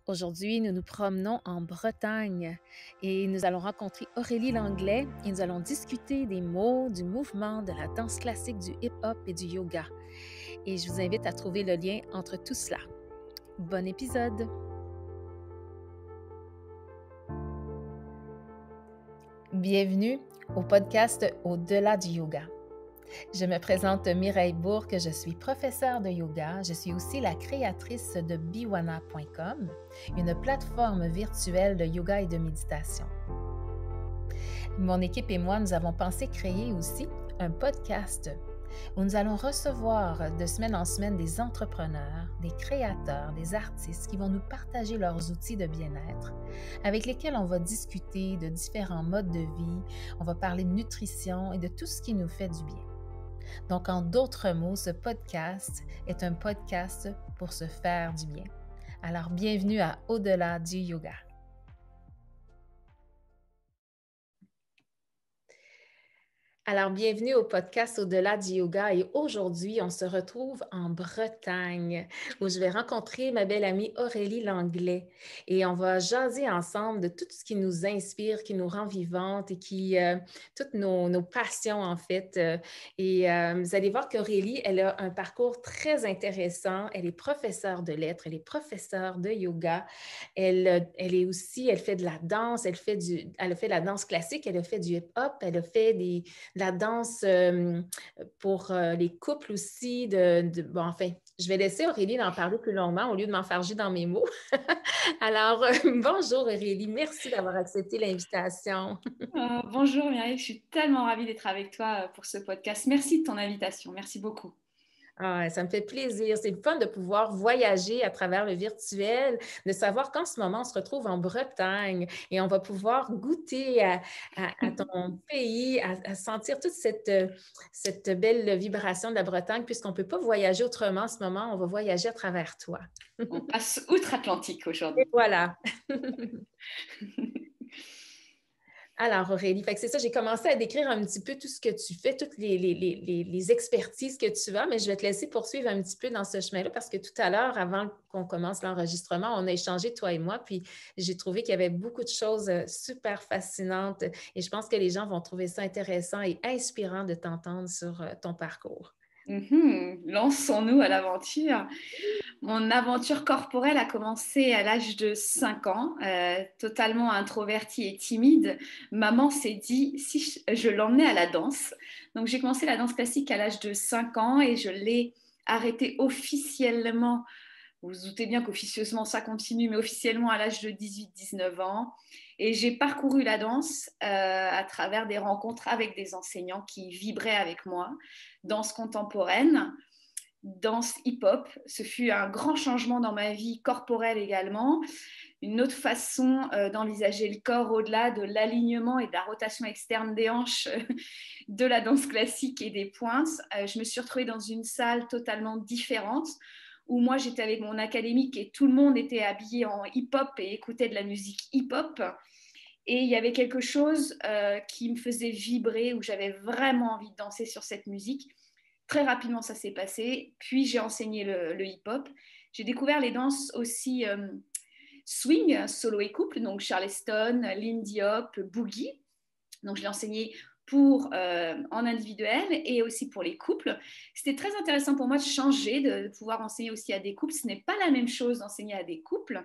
Aujourd'hui, nous nous promenons en Bretagne et nous allons rencontrer Aurélie Langlais et nous allons discuter des mots, du mouvement, de la danse classique, du hip-hop et du yoga. Et je vous invite à trouver le lien entre tout cela. Bon épisode! Bienvenue au podcast Au-delà du yoga. Je me présente Mireille Bourque, je suis professeure de yoga. Je suis aussi la créatrice de Biwana.com, une plateforme virtuelle de yoga et de méditation. Mon équipe et moi, nous avons pensé créer aussi un podcast où nous allons recevoir de semaine en semaine des entrepreneurs, des créateurs, des artistes qui vont nous partager leurs outils de bien-être avec lesquels on va discuter de différents modes de vie, on va parler de nutrition et de tout ce qui nous fait du bien. Donc, en d'autres mots, ce podcast est un podcast pour se faire du bien. Alors, bienvenue à Au-delà du yoga. Alors, bienvenue au podcast Au-delà du yoga et aujourd'hui, on se retrouve en Bretagne où je vais rencontrer ma belle amie Aurélie Langlais et on va jaser ensemble de tout ce qui nous inspire, qui nous rend vivantes et toutes nos passions en fait. Vous allez voir qu'Aurélie, elle a un parcours très intéressant. Elle est professeure de lettres, elle est professeure de yoga. Elle fait de la danse, elle a fait de la danse classique, elle a fait du hip-hop, elle a fait de la danse pour les couples aussi. Enfin, je vais laisser Aurélie en parler plus longuement au lieu de m'enfarger dans mes mots. Alors, bonjour Aurélie, merci d'avoir accepté l'invitation. Bonjour Mireille, je suis tellement ravie d'être avec toi pour ce podcast. Merci de ton invitation, merci beaucoup. Ah, ça me fait plaisir. C'est le fun de pouvoir voyager à travers le virtuel, de savoir qu'en ce moment, on se retrouve en Bretagne et on va pouvoir goûter à ton pays, à sentir toute cette belle vibration de la Bretagne, puisqu'on ne peut pas voyager autrement en ce moment, on va voyager à travers toi. On passe outre-Atlantique aujourd'hui. Et voilà. Alors, Aurélie, c'est ça, j'ai commencé à décrire un petit peu tout ce que tu fais, toutes les expertises que tu as, mais je vais te laisser poursuivre un petit peu dans ce chemin-là parce que tout à l'heure, avant qu'on commence l'enregistrement, on a échangé, toi et moi, puis j'ai trouvé qu'il y avait beaucoup de choses super fascinantes et je pense que les gens vont trouver ça intéressant et inspirant de t'entendre sur ton parcours. Lançons-nous à l'aventure. Mon aventure corporelle a commencé à l'âge de 5 ans, totalement introvertie et timide. Maman s'est dit si je l'emmenais à la danse. Donc j'ai commencé la danse classique à l'âge de 5 ans et je l'ai arrêtée officiellement. Vous vous doutez bien qu'officieusement ça continue, mais officiellement à l'âge de 18-19 ans. Et j'ai parcouru la danse à travers des rencontres avec des enseignants qui vibraient avec moi. Danse contemporaine, danse hip-hop. Ce fut un grand changement dans ma vie corporelle également. Une autre façon d'envisager le corps au-delà de l'alignement et de la rotation externe des hanches de la danse classique et des pointes. Je me suis retrouvée dans une salle totalement différente où moi j'étais avec mon académique et tout le monde était habillé en hip-hop et écoutait de la musique hip-hop. Et il y avait quelque chose qui me faisait vibrer, où j'avais vraiment envie de danser sur cette musique. Très rapidement, ça s'est passé. Puis j'ai enseigné le hip-hop. J'ai découvert les danses aussi swing, solo et couple, donc Charleston, Lindy Hop, Boogie. Donc je l'ai enseigné en individuel et aussi pour les couples. C'était très intéressant pour moi de changer, de pouvoir enseigner aussi à des couples. Ce n'est pas la même chose d'enseigner à des couples.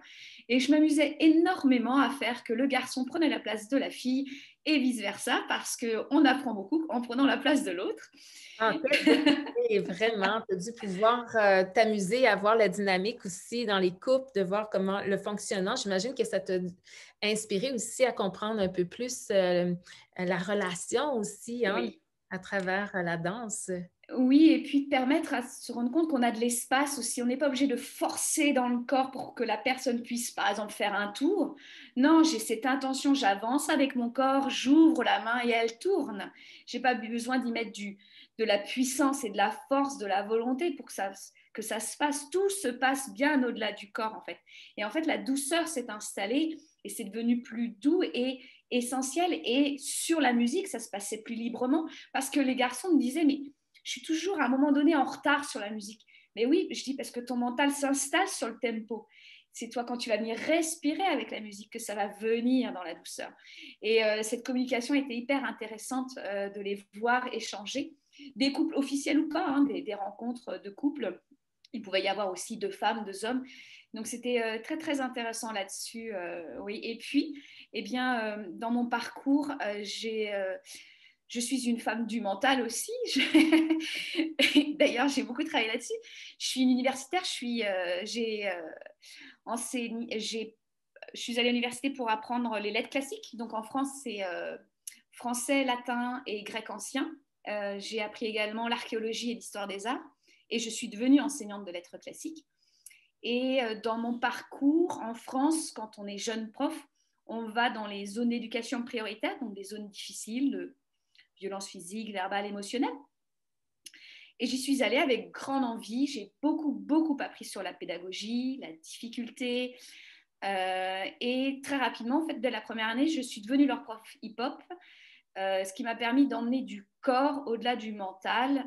Et je m'amusais énormément à faire que le garçon prenait la place de la fille et vice-versa, parce qu'on apprend beaucoup en prenant la place de l'autre. Ah, quelle belle idée, vraiment. Tu as dû pouvoir t'amuser à voir la dynamique aussi dans les couples, de voir comment le fonctionnement. J'imagine que ça t'a inspiré aussi à comprendre un peu plus la relation aussi hein, Oui. à travers la danse. Oui, et puis de permettre à se rendre compte qu'on a de l'espace aussi. On n'est pas obligé de forcer dans le corps pour que la personne puisse, par exemple, faire un tour. Non, j'ai cette intention, j'avance avec mon corps, j'ouvre la main et elle tourne. Je n'ai pas besoin d'y mettre de la puissance et de la force, de la volonté pour que ça se passe. Tout se passe bien au-delà du corps, en fait. Et en fait, la douceur s'est installée et c'est devenu plus doux et essentiel. Et sur la musique, ça se passait plus librement parce que les garçons me disaient, mais je suis toujours à un moment donné en retard sur la musique. Mais oui, je dis parce que ton mental s'installe sur le tempo. c'est toi quand tu vas venir respirer avec la musique que ça va venir dans la douceur. Et cette communication était hyper intéressante de les voir échanger. Des couples officiels ou pas, hein, des rencontres de couples. Il pouvait y avoir aussi 2 femmes, 2 hommes. Donc, c'était très, très intéressant là-dessus. Oui. Et puis, eh bien, dans mon parcours, je suis une femme du mental aussi. D'ailleurs, j'ai beaucoup travaillé là-dessus. Je suis une universitaire. Je suis allée à l'université pour apprendre les lettres classiques. Donc, en France, c'est français, latin et grec ancien. J'ai appris également l'archéologie et l'histoire des arts. Et je suis devenue enseignante de lettres classiques. Et dans mon parcours en France, quand on est jeune prof, on va dans les zones d'éducation prioritaire, donc des zones difficiles de violence physique, verbale, émotionnelle. Et j'y suis allée avec grande envie. J'ai beaucoup, beaucoup appris sur la pédagogie, la difficulté. Et très rapidement, en fait, dès la première année, je suis devenue leur prof hip-hop, ce qui m'a permis d'emmener du corps au-delà du mental,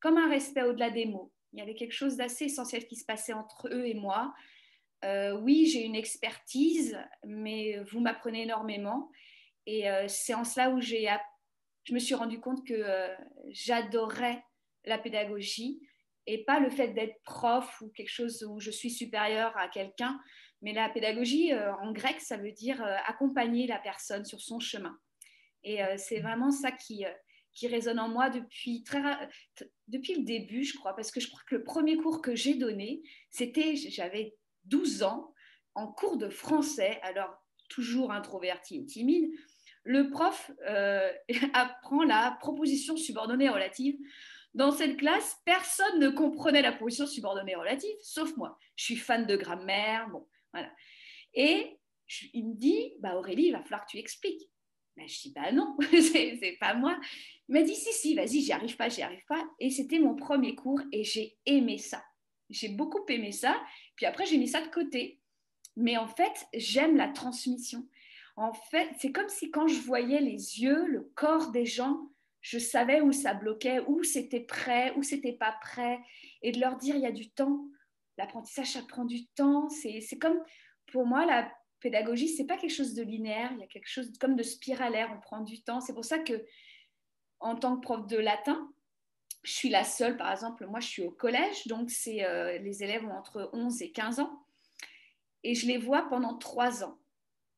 comme un respect au-delà des mots. Il y avait quelque chose d'assez essentiel qui se passait entre eux et moi. Oui, j'ai une expertise, mais vous m'apprenez énormément. Et c'est en cela où je me suis rendu compte que j'adorais la pédagogie et pas le fait d'être prof ou quelque chose où je suis supérieure à quelqu'un, mais la pédagogie, en grec, ça veut dire accompagner la personne sur son chemin. Et c'est vraiment ça qui résonne en moi depuis le début, je crois, parce que je crois que le premier cours que j'ai donné, j'avais 12 ans, en cours de français, alors toujours introvertie et timide. Le prof apprend la proposition subordonnée relative. Dans cette classe, personne ne comprenait la proposition subordonnée relative, sauf moi. Je suis fan de grammaire, bon, voilà. Et il me dit, bah Aurélie, il va falloir que tu expliques. Ben, je dis, bah non, c'est pas moi. Il m'a dit, si, vas-y, j'y arrive pas. Et c'était mon premier cours et j'ai aimé ça. J'ai beaucoup aimé ça. Puis après, j'ai mis ça de côté. Mais en fait, j'aime la transmission. En fait, c'est comme si quand je voyais les yeux, le corps des gens, je savais où ça bloquait, où c'était prêt, où c'était pas prêt. Et de leur dire, il y a du temps. L'apprentissage, ça prend du temps. C'est comme, pour moi, la pédagogie, c'est pas quelque chose de linéaire. Il y a quelque chose comme de spiralaire. On prend du temps. C'est pour ça que, en tant que prof de latin, je suis la seule, par exemple, moi, je suis au collège. Donc, les élèves ont entre 11 et 15 ans. Et je les vois pendant 3 ans.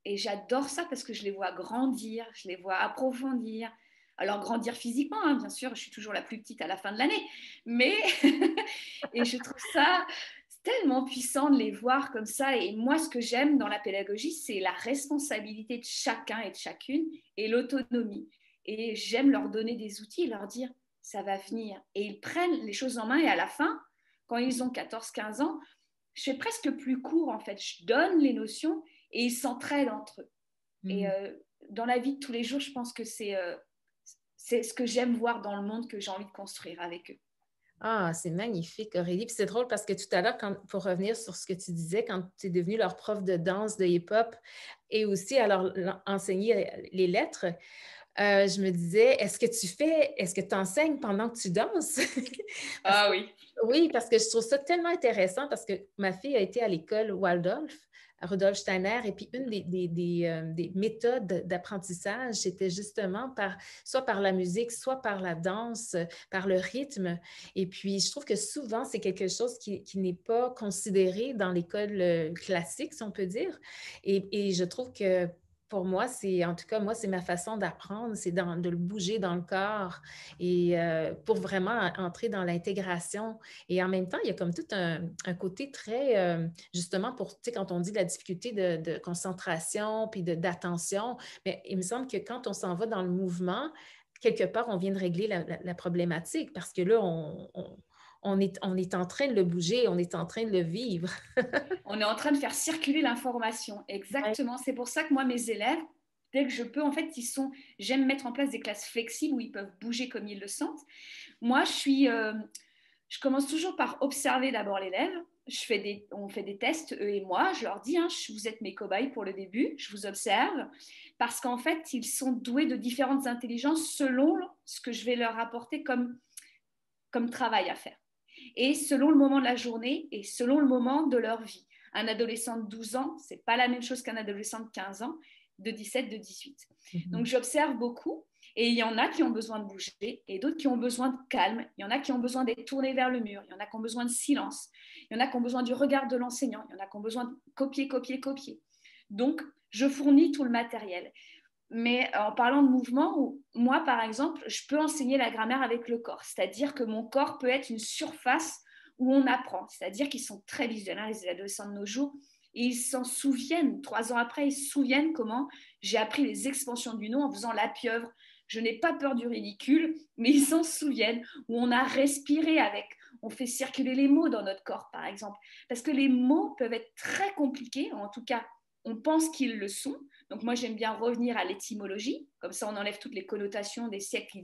Et j'adore ça parce que je les vois grandir, je les vois approfondir. Alors, grandir physiquement, hein, bien sûr, je suis toujours la plus petite à la fin de l'année. Mais, et je trouve ça tellement puissant de les voir comme ça. Et moi, ce que j'aime dans la pédagogie, c'est la responsabilité de chacun et de chacune et l'autonomie. Et j'aime leur donner des outils et leur dire, ça va venir. Et ils prennent les choses en main et à la fin, quand ils ont 14-15 ans, je fais presque plus court en fait. Je donne les notions et ils s'entraident entre eux. Et dans la vie de tous les jours, je pense que c'est ce que j'aime voir dans le monde que j'ai envie de construire avec eux. Ah, c'est magnifique, Aurélie. Puis c'est drôle parce que tout à l'heure, pour revenir sur ce que tu disais, quand tu es devenue leur prof de danse, de hip-hop, et aussi à leur enseigner les lettres, je me disais, est-ce que tu enseignes pendant que tu danses? Ah oui. Oui, parce que je trouve ça tellement intéressant parce que ma fille a été à l'école Waldorf, à Rudolf Steiner, et puis une des méthodes d'apprentissage, c'était justement soit par la musique, soit par la danse, par le rythme. Et puis, je trouve que souvent, c'est quelque chose qui n'est pas considéré dans l'école classique, si on peut dire. Et je trouve que pour moi, en tout cas, moi, c'est ma façon d'apprendre, c'est de le bouger dans le corps et pour vraiment entrer dans l'intégration. Et en même temps, il y a comme tout un côté très, justement, tu sais, quand on dit la difficulté de concentration puis d'attention, mais il me semble que quand on s'en va dans le mouvement, quelque part, on vient de régler la problématique parce que là, on est en train de le bouger, on est en train de le vivre. On est en train de faire circuler l'information. Ouais. Exactement. C'est pour ça que moi, mes élèves, dès que je peux, en fait, j'aime mettre en place des classes flexibles où ils peuvent bouger comme ils le sentent. Moi, je commence toujours par observer d'abord l'élève. On fait des tests, eux et moi. Je leur dis, hein, vous êtes mes cobayes pour le début. Je vous observe parce qu'en fait, ils sont doués de différentes intelligences selon ce que je vais leur apporter comme travail à faire. Et selon le moment de la journée et selon le moment de leur vie. Un adolescent de 12 ans, ce n'est pas la même chose qu'un adolescent de 15 ans, de 17, de 18. Donc, j'observe beaucoup. Et il y en a qui ont besoin de bouger et d'autres qui ont besoin de calme. Il y en a qui ont besoin d'être tournés vers le mur. Il y en a qui ont besoin de silence. Il y en a qui ont besoin du regard de l'enseignant. Il y en a qui ont besoin de copier, copier, copier. Donc, je fournis tout le matériel. Mais en parlant de mouvement, moi, par exemple, je peux enseigner la grammaire avec le corps. C'est-à-dire que mon corps peut être une surface où on apprend. C'est-à-dire qu'ils sont très visuels, hein, les adolescents de nos jours. Et ils s'en souviennent. 3 ans après, ils se souviennent comment j'ai appris les expansions du nom en faisant la pieuvre. Je n'ai pas peur du ridicule, mais ils s'en souviennent. Où on a respiré avec. On fait circuler les mots dans notre corps, par exemple. Parce que les mots peuvent être très compliqués. En tout cas, on pense qu'ils le sont. Donc moi, j'aime bien revenir à l'étymologie. Comme ça, on enlève toutes les connotations des siècles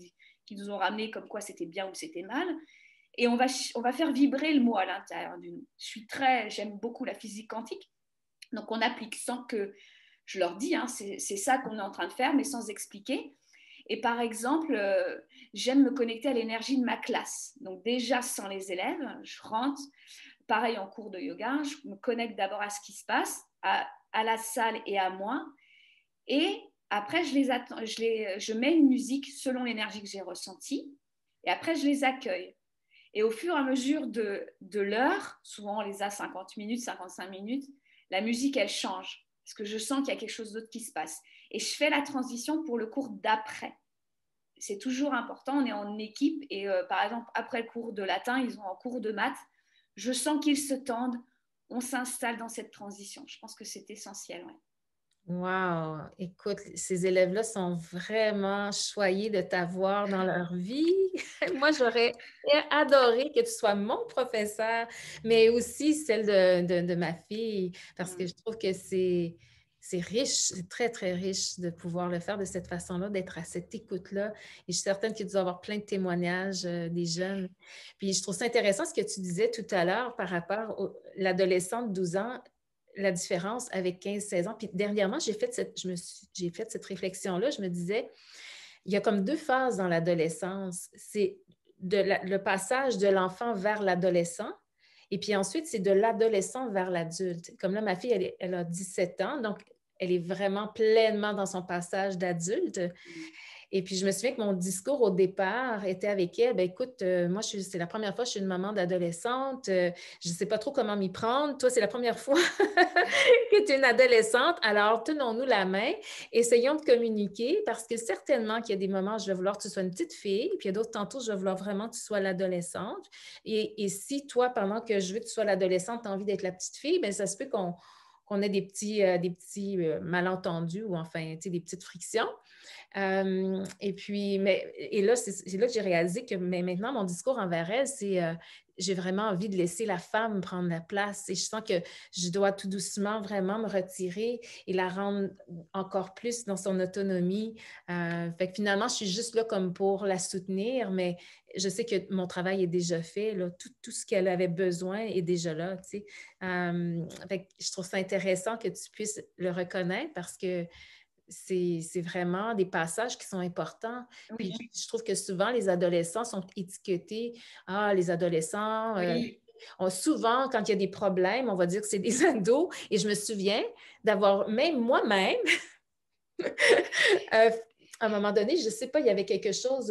qui nous ont ramené comme quoi c'était bien ou c'était mal. Et on va faire vibrer le mot à l'intérieur de nous. J'aime beaucoup la physique quantique. Donc, on applique sans que je leur dis, hein, c'est ça qu'on est en train de faire, mais sans expliquer. Et par exemple, j'aime me connecter à l'énergie de ma classe. Donc, déjà, sans les élèves, je rentre. Pareil en cours de yoga, je me connecte d'abord à ce qui se passe, à la salle et à moi. Et après, je mets une musique selon l'énergie que j'ai ressentie. Et après, je les accueille. Et au fur et à mesure de l'heure, souvent on les a 50 minutes, 55 minutes, la musique, elle change. Parce que je sens qu'il y a quelque chose d'autre qui se passe. Et je fais la transition pour le cours d'après. C'est toujours important, on est en équipe. Et par exemple, après le cours de latin, ils ont un cours de maths. Je sens qu'ils se tendent. On s'installe dans cette transition. Je pense que c'est essentiel. Ouais. Wow! Écoute, ces élèves-là sont vraiment choyés de t'avoir dans leur vie. Moi, j'aurais adoré que tu sois mon professeur, mais aussi celle de ma fille, parce que je trouve que c'est riche, c'est très, très riche de pouvoir le faire de cette façon-là, d'être à cette écoute-là. Et je suis certaine que tu dois avoir plein de témoignages des jeunes. Puis je trouve ça intéressant ce que tu disais tout à l'heure par rapport à l'adolescent de 12 ans, la différence avec 15-16 ans. Puis dernièrement, j'ai fait cette réflexion-là. Je me disais, il y a comme 2 phases dans l'adolescence. C'est le passage de l'enfant vers l'adolescent. Et puis ensuite, c'est de l'adolescent vers l'adulte. Comme là, ma fille, elle a 17 ans, donc elle est vraiment pleinement dans son passage d'adulte. Et puis, je me souviens que mon discours au départ était avec elle. Bien, écoute, moi, c'est la première fois que je suis une maman d'adolescente. Je ne sais pas trop comment m'y prendre. Toi, c'est la première fois que tu es une adolescente. Alors, tenons-nous la main. Essayons de communiquer parce que certainement qu'il y a des moments où je vais vouloir que tu sois une petite fille. Puis, il y a d'autres tantôt, je vais vouloir vraiment que tu sois l'adolescente. Et si toi, pendant que je veux que tu sois l'adolescente, tu as envie d'être la petite fille, bien, ça se peut qu'on ait des petits malentendus ou enfin, des petites frictions. Et là, c'est là que j'ai réalisé que maintenant, mon discours envers elle, c'est j'ai vraiment envie de laisser la femme prendre la place. Et je sens que je dois tout doucement vraiment me retirer et la rendre encore plus dans son autonomie. Fait que finalement, je suis juste là comme pour la soutenir, mais je sais que mon travail est déjà fait. Là. Tout ce qu'elle avait besoin est déjà là. Tu sais. Fait que je trouve ça intéressant que tu puisses le reconnaître parce que c'est vraiment des passages qui sont importants. Oui. Puis je trouve que souvent, les adolescents sont étiquetés. Ah, les adolescents, Oui. souvent, quand il y a des problèmes, on va dire que c'est des ados. Et je me souviens d'avoir, même moi-même, à un moment donné, je ne sais pas, il y avait quelque chose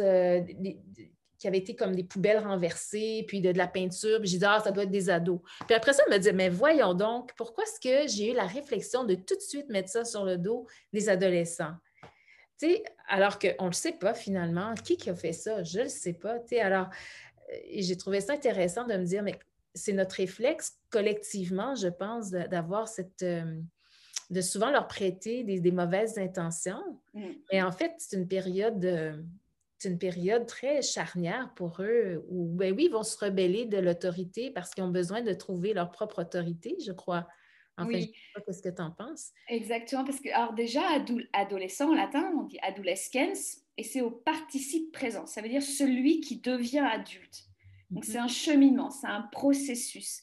qui avait été comme des poubelles renversées, puis de la peinture. Puis j'ai dit, ah, ça doit être des ados. Puis après ça, elle me dit, mais voyons donc, pourquoi est-ce que j'ai eu la réflexion de tout de suite mettre ça sur le dos des adolescents? Tu sais, alors qu'on ne le sait pas finalement. Qui a fait ça? Je ne le sais pas. Tu sais, alors, et j'ai trouvé ça intéressant de me dire, mais c'est notre réflexe collectivement, je pense, d'avoir de souvent leur prêter des mauvaises intentions. Mais en fait, c'est une période très charnière pour eux où, ben oui, ils vont se rebeller de l'autorité parce qu'ils ont besoin de trouver leur propre autorité, je crois. Enfin, je ne Oui, sais pas qu'est-ce que tu en penses. exactement. Parce que, alors déjà, adolescent en latin, on dit adolescens, et c'est au participe présent. Ça veut dire celui qui devient adulte. Donc, c'est un cheminement, c'est un processus.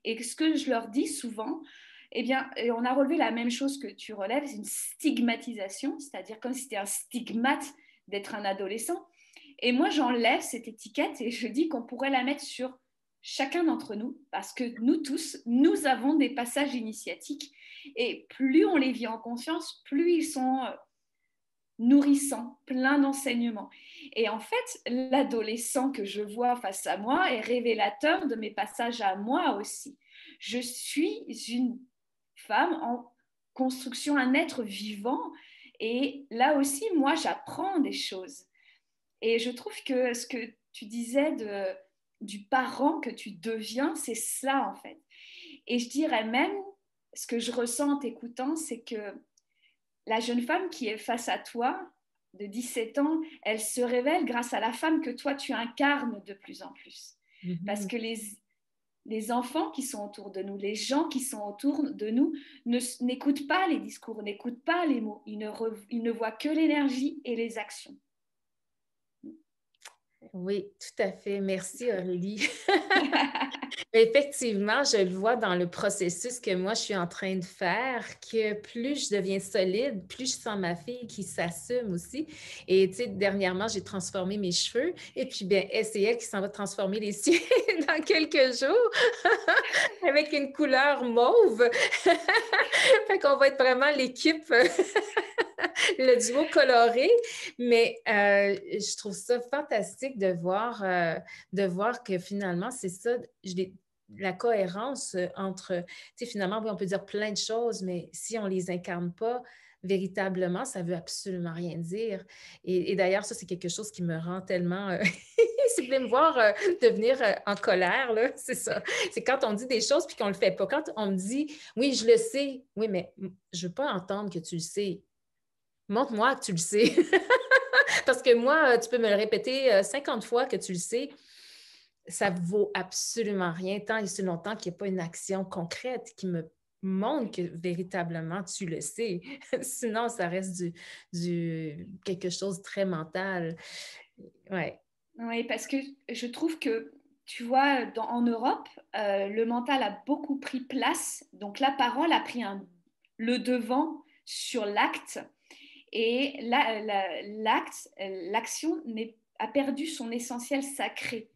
Et ce que je leur dis souvent, eh bien, on a relevé la même chose que tu relèves, c'est une stigmatisation, c'est-à-dire comme si c'était un stigmate d'être un adolescent. Et moi, j'enlève cette étiquette et je dis qu'on pourrait la mettre sur chacun d'entre nous, parce que nous tous, nous avons des passages initiatiques et plus on les vit en conscience, plus ils sont nourrissants, pleins d'enseignements. Et en fait, l'adolescent que je vois face à moi est révélateur de mes passages à moi aussi. Je suis une femme en construction, un être vivant, et là aussi, moi, j'apprends des choses. Et je trouve que ce que tu disais du parent que tu deviens, c'est ça en fait. Et je dirais même, ce que je ressens en t'écoutant, c'est que la jeune femme qui est face à toi, de 17 ans, elle se révèle grâce à la femme que toi, tu incarnes de plus en plus. Parce que les enfants qui sont autour de nous, les gens qui sont autour de nous, n'écoutent pas les discours, n'écoutent pas les mots. Ils ne voient que l'énergie et les actions. Oui, tout à fait. Merci, Aurélie. Effectivement, je le vois dans le processus que moi, je suis en train de faire, que plus je deviens solide, plus je sens ma fille qui s'assume aussi. Et tu sais, dernièrement, j'ai transformé mes cheveux et puis, bien, c'est elle qui s'en va transformer les siens dans quelques jours avec une couleur mauve. Fait qu'on va être vraiment l'équipe, le duo coloré. Mais je trouve ça fantastique de voir que finalement, c'est ça, la cohérence entre, tu sais, finalement, oui, on peut dire plein de choses, mais si on ne les incarne pas véritablement, ça ne veut absolument rien dire. Et d'ailleurs, ça, c'est quelque chose qui me rend tellement... si vous voulez me voir devenir en colère, là, c'est ça. C'est quand on dit des choses puis qu'on ne le fait pas. Quand on me dit, oui, je le sais, oui, mais je ne veux pas entendre que tu le sais. Montre-moi que tu le sais. Parce que moi, tu peux me le répéter 50 fois que tu le sais, ça ne vaut absolument rien tant et si longtemps qu'il n'y a pas une action concrète qui me montre que véritablement tu le sais. Sinon, ça reste quelque chose de très mental. Ouais. Oui, parce que je trouve que, tu vois, en Europe, le mental a beaucoup pris place. Donc, la parole a pris le devant sur l'acte. Et l'action a perdu son essentiel sacré.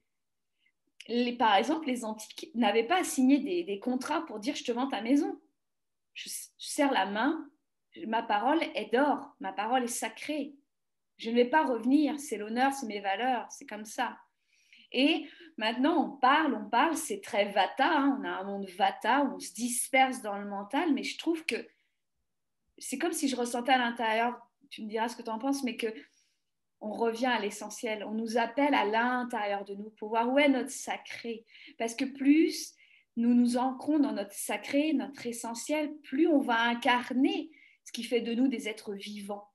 Par exemple, les antiques n'avaient pas à signer des contrats pour dire je te vends ta maison. Je serre la main, ma parole est d'or, ma parole est sacrée. Je ne vais pas revenir, c'est l'honneur, c'est mes valeurs, c'est comme ça. Et maintenant, on parle, c'est très vata, hein, on a un monde vata où on se disperse dans le mental, mais je trouve que c'est comme si je ressentais à l'intérieur, tu me diras ce que tu en penses, mais que on revient à l'essentiel. On nous appelle à l'intérieur de nous pour voir où est notre sacré. Parce que plus nous nous ancrons dans notre sacré, notre essentiel, plus on va incarner ce qui fait de nous des êtres vivants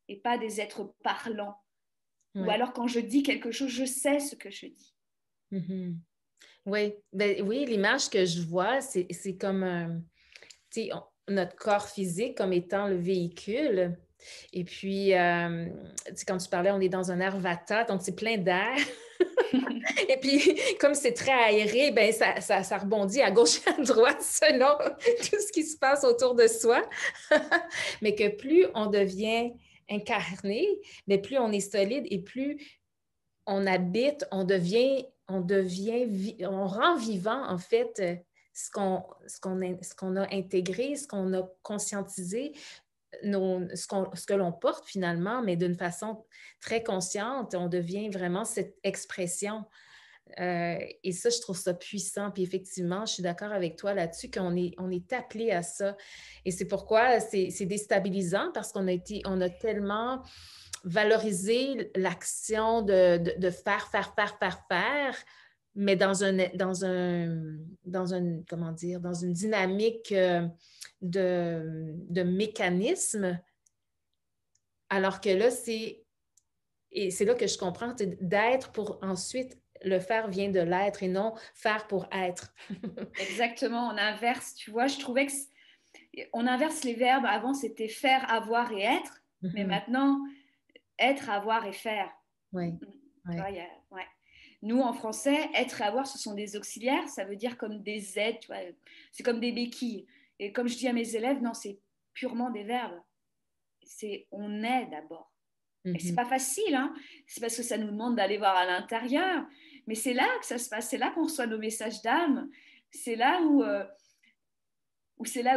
et pas des êtres parlants. Ouais. Ou alors quand je dis quelque chose, je sais ce que je dis. Mm-hmm. Oui, oui, l'image que je vois, c'est comme notre corps physique comme étant le véhicule. Et puis, quand tu parlais, on est dans un air vata, donc c'est plein d'air. Et puis, comme c'est très aéré, ben ça rebondit à gauche et à droite selon tout ce qui se passe autour de soi. Mais que plus on devient incarné, mais plus on est solide et plus on habite, on rend vivant, en fait, ce qu'on a intégré, ce qu'on a conscientisé, ce que l'on porte finalement, mais d'une façon très consciente, on devient vraiment cette expression. Et ça, je trouve ça puissant. Puis effectivement, je suis d'accord avec toi là-dessus qu'on est appelé à ça. Et c'est pourquoi c'est déstabilisant parce qu'on a tellement valorisé l'action de faire, mais comment dire, dans une dynamique de mécanisme, alors que là, et c'est là que je comprends, d'être pour ensuite le faire vient de l'être et non faire pour être. Exactement, on inverse, tu vois, je trouvais on inverse les verbes. Avant, c'était faire, avoir et être, mais maintenant, être, avoir et faire. Oui. Tu vois, ouais. Nous, en français, être et avoir, ce sont des auxiliaires, ça veut dire comme des aides, tu vois, c'est comme des béquilles. Et comme je dis à mes élèves, non, c'est purement des verbes. C'est on est d'abord. Et c'est pas facile, hein. C'est parce que ça nous demande d'aller voir à l'intérieur. Mais c'est là que ça se passe, c'est là qu'on reçoit nos messages d'âme, c'est là où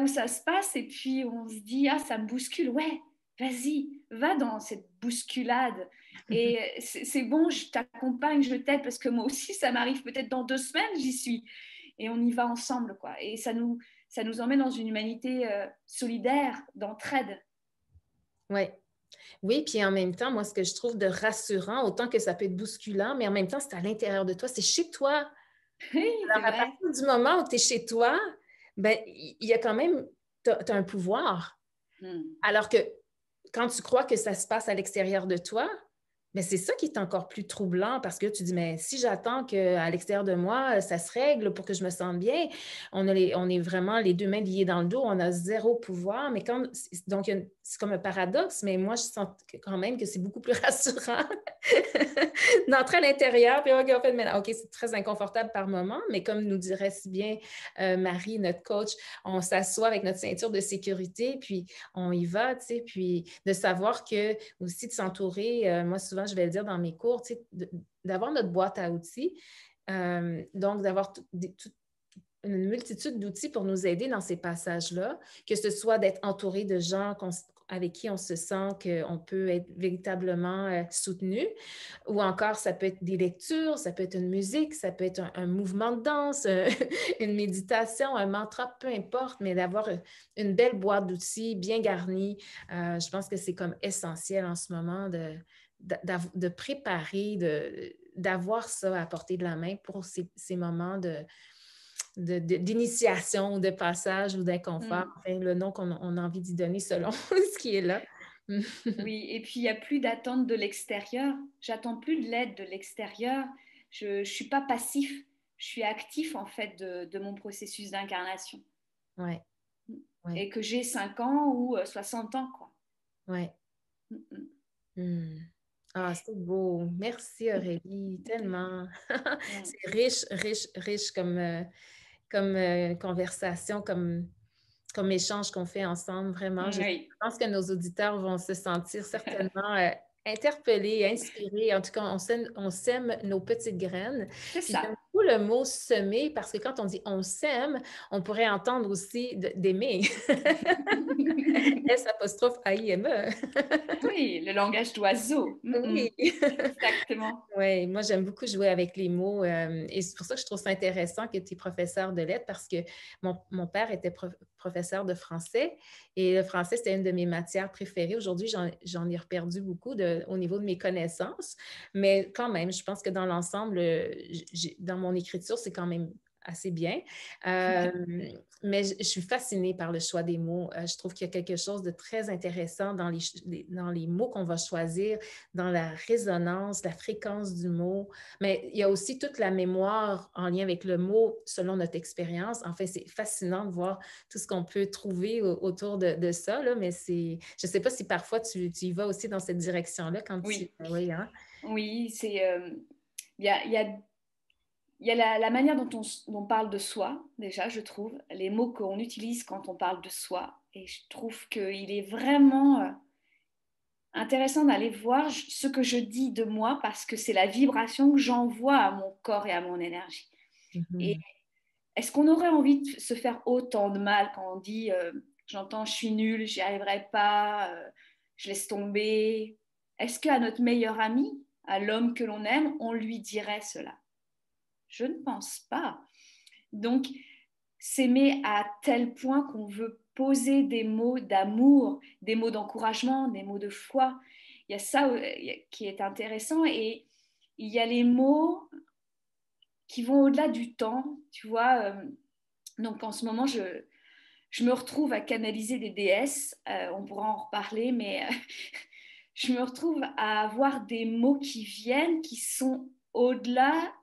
ça se passe, et puis on se dit, ah, ça me bouscule, ouais, vas-y, va dans cette bousculade, et c'est bon, je t'accompagne, je t'aide, parce que moi aussi, ça m'arrive peut-être dans 2 semaines, j'y suis, et on y va ensemble, quoi, et ça nous emmène dans une humanité solidaire, d'entraide. Ouais. Oui, puis en même temps, moi, ce que je trouve de rassurant, autant que ça peut être bousculant, mais en même temps, c'est à l'intérieur de toi, c'est chez toi. Oui, c'est Alors, à vrai. partir du moment où tu es chez toi, ben, il y a quand même, tu as un pouvoir. Alors que quand tu crois que ça se passe à l'extérieur de toi, mais c'est ça qui est encore plus troublant parce que tu dis, mais si j'attends qu'à l'extérieur de moi, ça se règle pour que je me sente bien, on est vraiment les deux mains liées dans le dos, on a zéro pouvoir. Mais donc, c'est comme un paradoxe, mais moi, je sens quand même que c'est beaucoup plus rassurant d'entrer à l'intérieur. Puis, OK, en fait, maintenant, OK, c'est très inconfortable par moment, mais comme nous dirait si bien Marie, notre coach, on s'assoit avec notre ceinture de sécurité, puis on y va, tu sais, puis de savoir que aussi de s'entourer, moi, souvent, je vais le dire dans mes cours, tu sais, d'avoir notre boîte à outils, donc d'avoir une multitude d'outils pour nous aider dans ces passages-là, que ce soit d'être entouré de gens avec qui on se sent qu'on peut être véritablement soutenu, ou encore ça peut être des lectures, ça peut être une musique, ça peut être un mouvement de danse, une méditation, un mantra, peu importe, mais d'avoir une belle boîte d'outils bien garnie, je pense que c'est comme essentiel en ce moment de préparer, d'avoir ça à portée de la main pour ces moments d'initiation ou de passage ou d'inconfort, enfin, le nom qu'on a envie d'y donner selon ce qui est là. Oui, et puis il n'y a plus d'attente de l'extérieur. J'attends plus de l'aide de l'extérieur. Je ne suis pas passif, je suis actif en fait de mon processus d'incarnation. Ouais, ouais, Et que j'ai 5 ans ou 60 ans, quoi. ouais. Ah, c'est beau. Merci Aurélie, tellement. C'est riche, riche, riche comme conversation, comme échange qu'on fait ensemble, vraiment. Je Oui, pense que nos auditeurs vont se sentir certainement interpellés, inspirés. En tout cas, on sème nos petites graines. c'est Puis j'aime ça. beaucoup le mot semer parce que quand on dit on sème, on pourrait entendre aussi d'aimer. S'-A-I-M-E. Oui, le langage d'oiseau. Oui. Exactement. Oui, moi j'aime beaucoup jouer avec les mots et c'est pour ça que je trouve ça intéressant que tu es professeur de lettres parce que mon père était professeur de français et le français c'était une de mes matières préférées. Aujourd'hui, j'en ai reperdu beaucoup au niveau de mes connaissances, mais quand même, je pense que dans l'ensemble, dans mon écriture, c'est quand même assez bien. Euh, mais je suis fascinée par le choix des mots. Je trouve qu'il y a quelque chose de très intéressant dans les mots qu'on va choisir, dans la résonance, la fréquence du mot. Mais il y a aussi toute la mémoire en lien avec le mot selon notre expérience. En fait, c'est fascinant de voir tout ce qu'on peut trouver autour de ça, là, mais je ne sais pas si parfois tu y vas aussi dans cette direction-là quand tu... Oui, Oui, hein? oui, c'est il y a la manière dont on parle de soi, déjà, je trouve, les mots qu'on utilise quand on parle de soi. Et je trouve qu'il est vraiment intéressant d'aller voir ce que je dis de moi parce que c'est la vibration que j'envoie à mon corps et à mon énergie. Et Mhm. est-ce qu'on aurait envie de se faire autant de mal quand on dit j'entends, je suis nulle, j'y arriverai pas, je laisse tomber? Est-ce qu'à notre meilleur ami, à l'homme que l'on aime, on lui dirait cela? Je ne pense pas. Donc, s'aimer à tel point qu'on veut poser des mots d'amour, des mots d'encouragement, des mots de foi. Il y a ça qui est intéressant et il y a les mots qui vont au-delà du temps, tu vois. Donc en ce moment, je me retrouve à canaliser des déesses, on pourra en reparler, mais je me retrouve à avoir des mots qui viennent, qui sont au-delà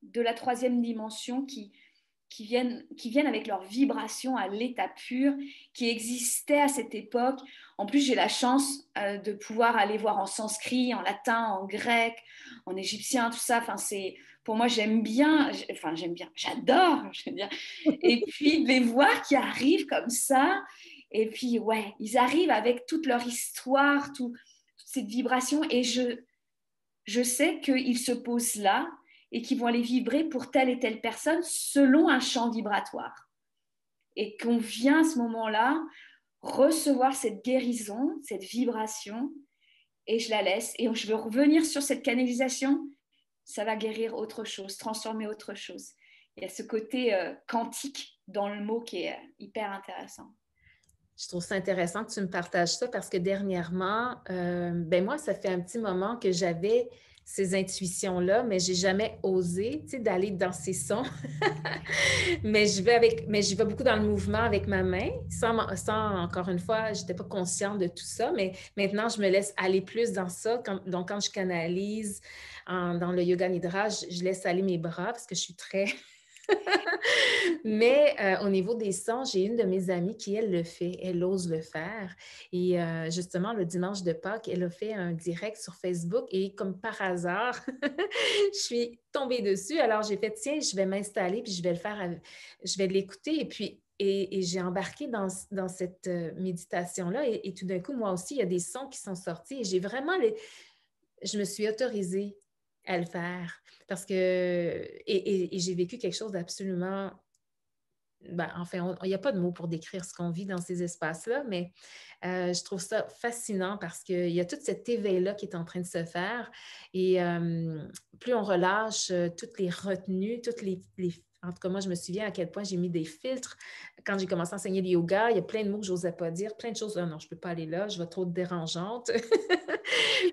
de la troisième dimension, qui viennent avec leur vibration à l'état pur, qui existait à cette époque. En plus, j'ai la chance de pouvoir aller voir en sanskrit, en latin, en grec, en égyptien, tout ça. Enfin, pour moi, j'aime bien, j'adore, je veux dire. Et puis, de les voir qui arrivent comme ça, et puis, ouais, ils arrivent avec toute leur histoire, toute cette vibration, et je sais qu'ils se posent là, et qui vont aller vibrer pour telle et telle personne selon un champ vibratoire. Et qu'on vient à ce moment-là recevoir cette guérison, cette vibration, et je la laisse. Et je veux revenir sur cette canalisation, ça va guérir autre chose, transformer autre chose. Il y a ce côté quantique dans le mot qui est hyper intéressant. Je trouve ça intéressant que tu me partages ça parce que dernièrement, ben moi, ça fait un petit moment que j'avais ces intuitions-là, mais j'ai jamais osé, tu sais, d'aller dans ces sons. Mais je vais beaucoup dans le mouvement avec ma main, sans encore une fois, je n'étais pas consciente de tout ça, mais maintenant, je me laisse aller plus dans ça. Donc, quand je canalise dans le yoga nidra, je laisse aller mes bras parce que je suis très mais au niveau des sons, j'ai une de mes amies qui, elle, le fait. Elle ose le faire. Et justement, le dimanche de Pâques, elle a fait un direct sur Facebook et comme par hasard, je suis tombée dessus. Alors, j'ai fait, tiens, je vais m'installer puis je vais le faire, je vais l'écouter. Et puis, et j'ai embarqué dans cette méditation-là. Et tout d'un coup, moi aussi, il y a des sons qui sont sortis et j'ai vraiment je me suis autorisée à le faire parce que et j'ai vécu quelque chose d'absolument ben, enfin, il n'y a pas de mots pour décrire ce qu'on vit dans ces espaces-là, mais je trouve ça fascinant parce qu'il y a tout cet éveil-là qui est en train de se faire et plus on relâche toutes les retenues, en tout cas, moi, je me souviens à quel point j'ai mis des filtres. Quand j'ai commencé à enseigner le yoga, il y a plein de mots que je n'osais pas dire, plein de choses. Ah non, je ne peux pas aller là, je vais trop être dérangeante.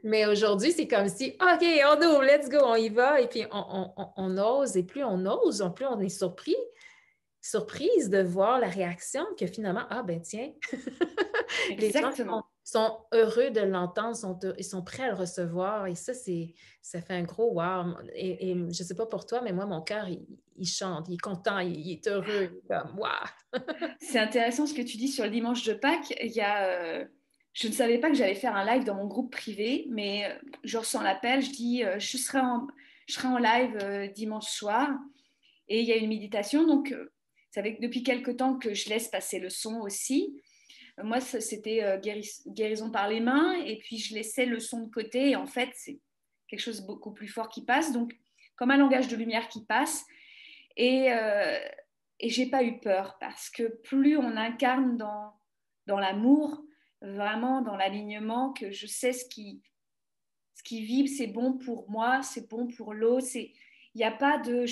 Mais aujourd'hui, c'est comme si, OK, on ouvre, let's go, on y va. Et puis, on ose. Et plus on ose, plus on est surprise de voir la réaction que finalement, ah ben tiens, les gens Exactement. sont heureux de l'entendre, ils sont prêts à le recevoir et ça fait un gros wow. Et je ne sais pas pour toi, mais moi, mon cœur, il chante, il est content, il est heureux, il est comme wow. C'est intéressant ce que tu dis sur le dimanche de Pâques. Je ne savais pas que j'allais faire un live dans mon groupe privé, mais je ressens l'appel, je dis je serai en live dimanche soir et il y a une méditation. Donc, ça fait depuis quelques temps que je laisse passer le son aussi. Moi, c'était guérison par les mains et puis je laissais le son de côté et en fait, c'est quelque chose de beaucoup plus fort qui passe. Donc, comme un langage de lumière qui passe. Et, euh, et j'ai pas eu peur parce que plus on incarne dans l'amour, vraiment dans l'alignement, que je sais ce qui vibre, c'est bon pour moi, c'est bon pour l'autre. Il n'y a pas de...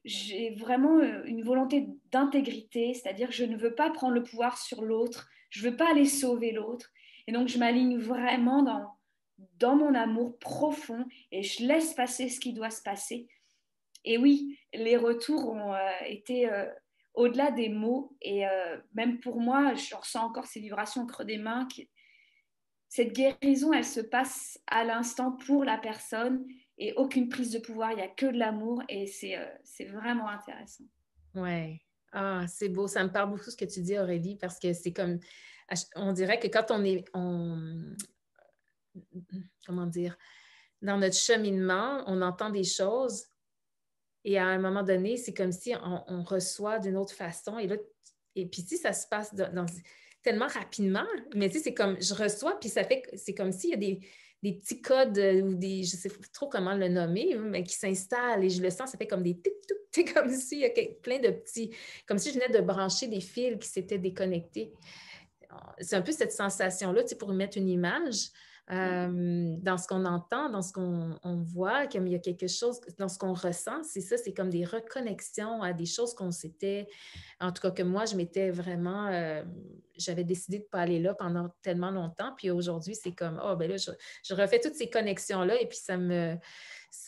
J'ai vraiment une volonté d'intégrité, c'est-à-dire que je ne veux pas prendre le pouvoir sur l'autre, je ne veux pas aller sauver l'autre. Et donc, je m'aligne vraiment dans mon amour profond et je laisse passer ce qui doit se passer. Et oui, les retours ont été au-delà des mots. Et même pour moi, je ressens encore ces vibrations au creux des mains. Cette guérison, elle se passe à l'instant pour la personne et aucune prise de pouvoir. Il n'y a que de l'amour et c'est vraiment intéressant. Ouais. Ah, c'est beau. Ça me parle beaucoup ce que tu dis, Aurélie, parce que c'est comme, on dirait que quand comment dire, dans notre cheminement, on entend des choses. Et à un moment donné, c'est comme si on reçoit d'une autre façon. Et puis si ça se passe tellement rapidement, mais tu sais, c'est comme je reçois, puis ça fait c'est comme s'il y a des petits codes ou je ne sais pas trop comment le nommer, mais qui s'installent et je le sens, ça fait comme des tic tic, c'est comme s'il y a plein de petits, comme si je venais de brancher des fils qui s'étaient déconnectés. C'est un peu cette sensation-là, tu sais, pour mettre une image dans ce qu'on entend, dans ce qu'on voit, comme il y a quelque chose, dans ce qu'on ressent, c'est ça, c'est comme des reconnexions à des choses qu'on s'était, en tout cas que moi, je m'étais vraiment, j'avais décidé de ne pas aller là pendant tellement longtemps, puis aujourd'hui, c'est comme, oh, ben là, je refais toutes ces connexions-là et puis ça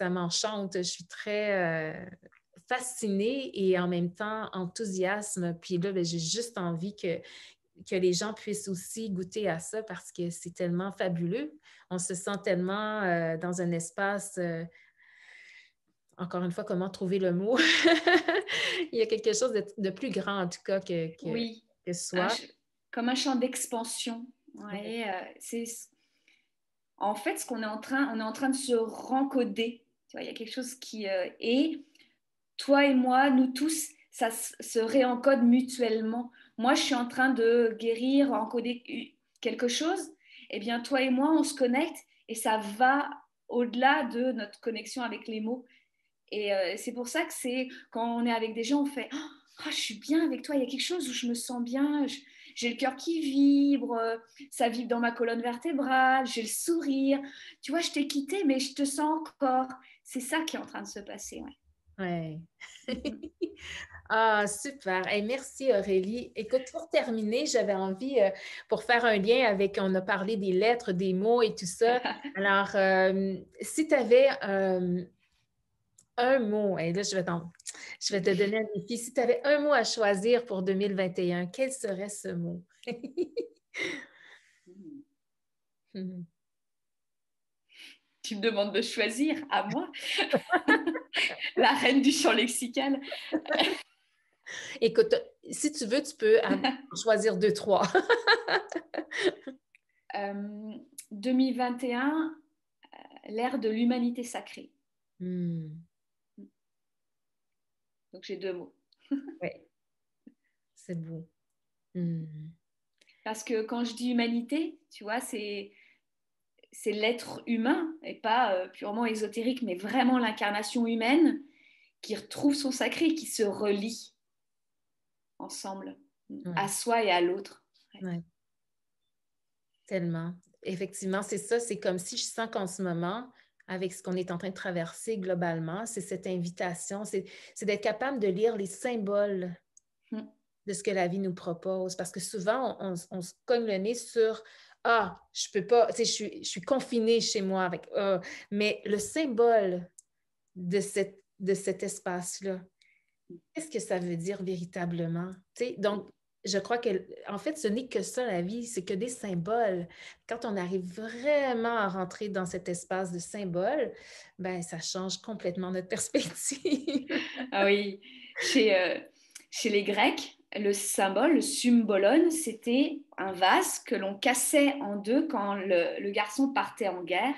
m'enchante. Je suis très fascinée et en même temps enthousiasme, puis là, ben, j'ai juste envie que les gens puissent aussi goûter à ça parce que c'est tellement fabuleux. On se sent tellement dans un espace, encore une fois, comment trouver le mot? Il y a quelque chose de plus grand, en tout cas, Oui, que un soi. comme un champ d'expansion. Oui. Ouais, c'est en fait ce qu'on est on est en train de se rencoder. Tu vois, il y a quelque chose qui est toi et moi, nous tous, ça se réencode mutuellement. Moi, je suis en train de guérir, encoder quelque chose. Eh bien, toi et moi, on se connecte et ça va au-delà de notre connexion avec les mots. Et c'est pour ça que c'est quand on est avec des gens, on fait je suis bien avec toi, il y a quelque chose où je me sens bien, j'ai le cœur qui vibre, ça vibre dans ma colonne vertébrale, j'ai le sourire. Tu vois, je t'ai quitté, mais je te sens encore. C'est ça qui est en train de se passer. Ouais. Ah, super. Hey, merci Aurélie. Écoute, pour terminer, j'avais envie, pour faire un lien avec, on a parlé des lettres, des mots et tout ça. Alors, si tu avais un mot, et là, je vais te donner un défi. Si tu avais un mot à choisir pour 2021, quel serait ce mot? Tu me demandes de choisir à moi, la reine du champ lexical. Écoute, si tu veux, tu peux choisir deux, trois. 2021, l'ère de l'humanité sacrée. Hmm. Donc j'ai deux mots. Oui, c'est beau. Hmm. Parce que quand je dis humanité, tu vois, c'est l'être humain et pas purement ésotérique, mais vraiment l'incarnation humaine qui retrouve son sacré, qui se relie ensemble, à Ouais, soi et à l'autre. ouais, tellement. Effectivement, c'est ça. C'est comme si je sens qu'en ce moment, avec ce qu'on est en train de traverser globalement, c'est cette invitation, c'est d'être capable de lire les symboles Mm. de ce que la vie nous propose. Parce que souvent, on se cogne le nez sur Ah, je peux pas, tu sais, je suis confinée chez moi avec mais le symbole de cet espace-là, qu'est-ce que ça veut dire véritablement? Tu sais, donc, je crois que, en fait, ce n'est que ça, la vie, c'est que des symboles. Quand on arrive vraiment à rentrer dans cet espace de symboles, ben, ça change complètement notre perspective. Ah oui, chez les Grecs, le symbole, le symbolon, c'était un vase que l'on cassait en deux quand le garçon partait en guerre.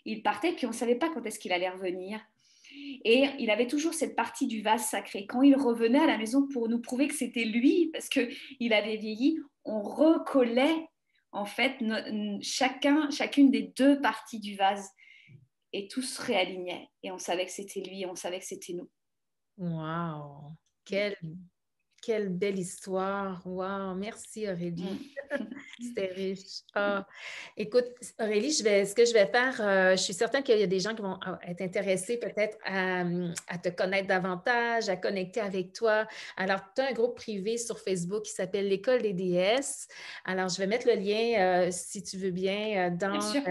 Il partait, puis on ne savait pas quand est-ce qu'il allait revenir. Et il avait toujours cette partie du vase sacré. Quand il revenait à la maison pour nous prouver que c'était lui, parce qu'il avait vieilli, on recollait en fait chacune des deux parties du vase. Et tout se réalignait. Et on savait que c'était lui, on savait que c'était nous. Wow! Quelle belle histoire! Wow! Merci Aurélie. C'était riche. Ah, écoute, Aurélie, ce que je vais faire, je suis certaine qu'il y a des gens qui vont être intéressés peut-être à te connaître davantage, à connecter avec toi. Alors, tu as un groupe privé sur Facebook qui s'appelle l'École des déesses. Alors, je vais mettre le lien, si tu veux bien, Bien sûr.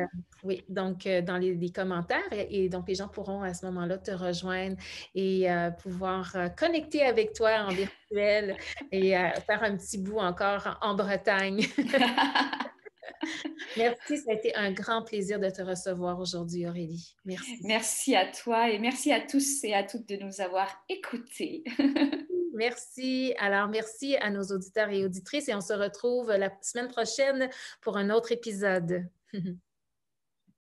oui, donc dans les commentaires. Et donc, les gens pourront à ce moment-là te rejoindre et pouvoir connecter avec toi en virtuel et faire un petit bout encore en Bretagne. Merci, ça a été un grand plaisir de te recevoir aujourd'hui, Aurélie. Merci. Merci à toi et merci à tous et à toutes de nous avoir écoutés. Merci. Alors, merci à nos auditeurs et auditrices et on se retrouve la semaine prochaine pour un autre épisode.